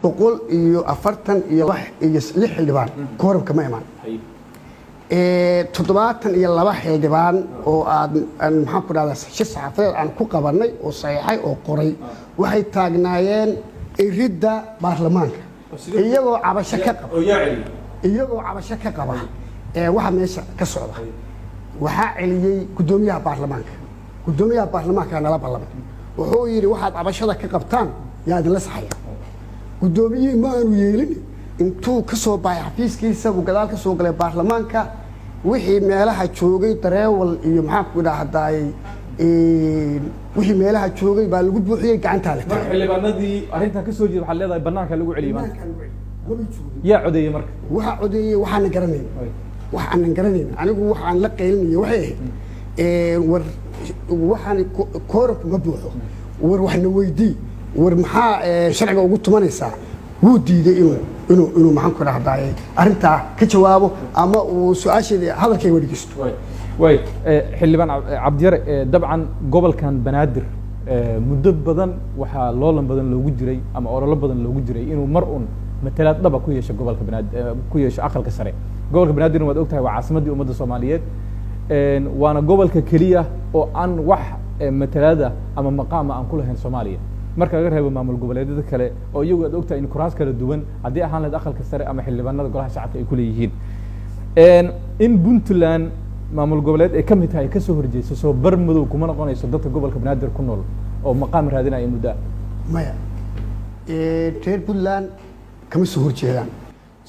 boqol iyo afartan iyo lix xildhibaan kooramka ma imaan toddobaatan iyo laba xildhibaan oo aan maxaan ku dhahdaa shir saxaafadeed aan ku qabanay oo saxiixay oo qoray waxay taagnaayeen iridda baarlamaanka iyagoo cabasho ka qaba waxa meesha ka socda waxaa celiyey gudoomiyaha baarlamaanka nala ballamay wuxuu yidhi waxaad cabashada ka qabtaan yaa idinla saxaya gudoomiyihii ma aanu yeelin intuu ka soo baxay xafiiskiisa buu gadaal ka soo galay baarlamaanka wixii meelaha joogay dareewal iyo maxaan ku idhaahdaay wixii meelaha joogay baa lagu buuxiyey gacantaa la tagay xildhibaanadii arrintan ka soo jeeda waxaa leedahay bannaanka lagu celiyey maanta yaa codeeyey marka waxaa codeeyey waxaanan garanayn anigu waxaan la qaylinaya waxay ahayd war waxaan kooramku ma buuxo war waxna weydii war maxaa sharciga ugu tumanaysaa wuu diiday inuu maxaan ku idhaahdaay arrintaa ka jawaabo ama uu su-aasheeda hadalkayga dhegeysto way xildhibaan cabdiyare dabcan gobolkan banaadir muddo badan waxaa loolan badan loogu jiray ama ololo badan loogu jiray inuu mar un matalaad dhaba ku yeesho gobolka banaadir ku yeesho aqalka sare gobolka banaadirna waad ogtahay waa caasimaddii ummadda soomaaliyeed waana gobolka keliya oo aan wax matalaada ama maqaama aan ku lahayn soomaaliya marka laga reebo maamul goboleedyada kale oo iyagu aad ogtahay in kuraas kala duwan haddii ahaan lahayd aqalka sare ama xildhibaanada golaha shacabka ay ku leeyihiin in puntland maamul goboleed ay ka mid tahay kasoo horjeeso soo bar madow kuma noqonayso dadka gobolka banaadir ku nool oo maqaam raadinaya muddo maya reer puntland kama soo horjeedaan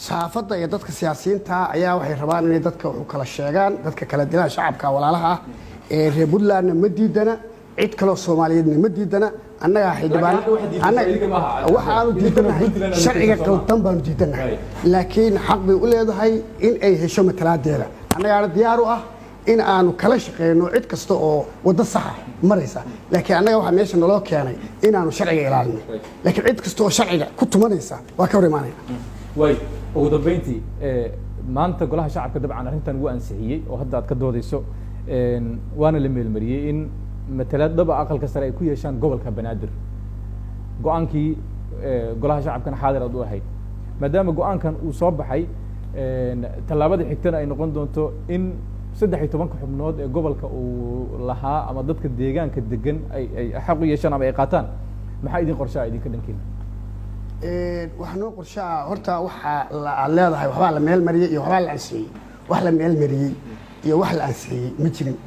saxaafadda iyo dadka siyaasiyiinta ayaa waxay rabaan inay dadka u kala sheegaan dadka kala dilaan shacabka walaalaha ah reer puntlandna ma diidana cid kaloo soomaaliyeedna ma diidana annagaa xildhibaan waxaanu diidanahay sharciga qaldan baanu diidanahay laakiin xaq bay u leedahay in ay hesho matalaadeeda annagaana diyaar u ah in aanu kala shaqeyno cid kasta oo waddo saxa maraysa laakiin annaga waxaa meesha naloo keenay inaanu sharciga ilaalino laakiin cid kasta oo sharciga ku tumanaysa waa ka hor imaanayna way ugu dambeyntii maanta golaha shacabka dabcan arrintan wuu ansixiyey oo hadda aad ka doodayso waana la meelmariyey in matalaad dhaba aqalka sare ay ku yeeshaan gobolka banaadir go-aankii golaha shacabkana xaadir aad u ahayd maadaama go-aankan uu soo baxay tallaabada xigtana ay noqon doonto in 13 xubnood ee gobolka uu lahaa ama dadka deegaanka degan ay xaq u yeeshaan ama ay qaataan maxaa idin qorshaha idinka dhankiina waxa noo qorshaha horta waxaa leedahay waxbaa la meel mariyey iyo waxbaa la ansixiyey wax la meel mariyey iyo wax la ansixiyey ma jirin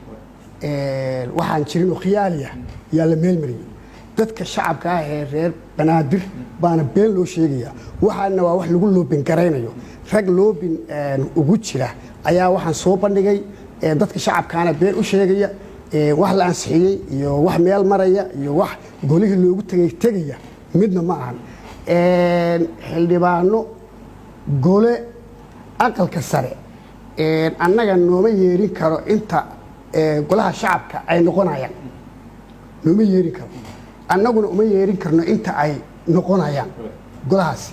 waxaan jirin oo khiyaaliya yaa la meel mariyey dadka shacabka ah ee reer banaadir baana been loo sheegaya waxaana waa wax lagu loobin garaynayo rag loobin ugu jira ayaa waxaan soo bandhigay dadka shacabkaana been u sheegaya wax la ansixiyey iyo wax meel maraya iyo wax golihii loogu tegaya midna ma ahan xildhibaano gole aqalka sare annaga nooma yeerin karo inta golaha shacabka ay noqonayaan nooma yeerin karo annaguna uma yeerin karno inta ay noqonayaan golahaasi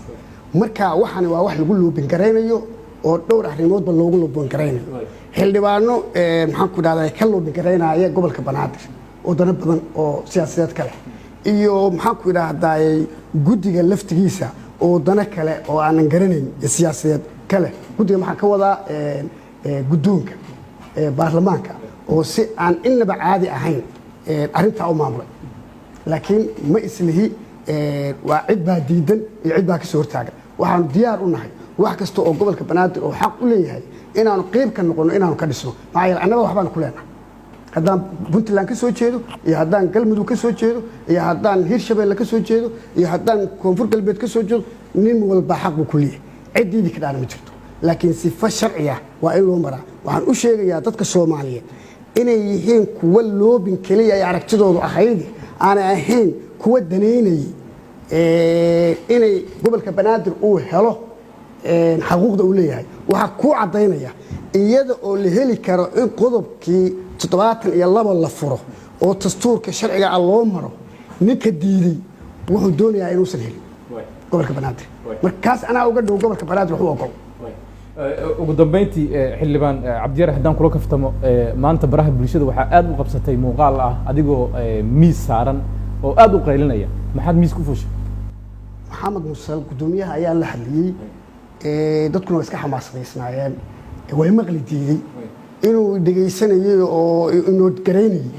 marka waxaan waa wax lagu loobin garaynayo oo dhowr arrimoodba loogu loobin garaynayo xildhibaano maxaan ku idhahdaa ka loobin garaynaya gobolka banaadir oo dana badan oo siyaasadeed kale iyo maxaan ku idhaahdaa guddiga laftigiisa oo dana kale oo aanan garanayn siyaasadeed kale guddiga maxaan ka wadaa guddoonka baarlamaanka oo si aan innaba caadi ahayn arrintaa u maamulay laakiin ma islihi waa cid baa diidan iyo cid baa ka soo hortaagan waxaanu diyaar u nahay wax kasta oo gobolka banaadir oo xaq u leeyahay inaanu qeyb ka noqono inaanu ka dhisno maxaa yeele annaga waxbaanu ku leenahay haddaan puntland ka soo jeedo iyo haddaan galmudug ka soo jeedo iyo haddaan hirshabeelle ka soo jeedo iyo haddaan koonfur galbeed ka soo jeedo nin walba xaq buu ku leeyahay ciddiidii ka dhaana ma jirto laakiin sifo sharciya waa in loo maraa waxaan u sheegayaa dadka soomaaliyeed inay yihiin kuwa loobin keliya ay aragtidoodu ahayd aanay ahayn kuwa danaynayay inay gobolka banaadir uu helo xaquuqda uu leeyahay waxaa kuu caddaynaya iyada oo la heli karo in qodobkii 72 la furo oo dastuurka sharciga ah loo maro ninka diiday wuxuu doonayaa inuusan helin gobolka banaadir markaas anaa uga dhow gobolka banaadir wuxuu ogol ugu dambeyntii xildhibaan cabdiyare haddaan kula kaftamo maanta baraha bulshada waxaa aad u qabsatay muuqaal ah adigoo miis saaran oo aad u qaylinaya maxaad miis ku fuushay maxamed mursal gudoomiyaha ayaa la hadliyey dadkuna waa iska xamaasadaysnaayeen way maqli diiday inuu dhegaysanayay oo inuu garaynayay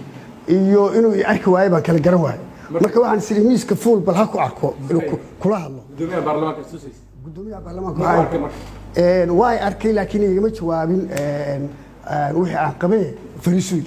iyo inuu arki waayay baan kala garan waayay marka waxaan isiri miiska fuul bal ha ku arko inuu kula hadlo gudoomiyaha baarlamaanka way arkay laakiin igama jawaabin wixii aan qabay fariisuud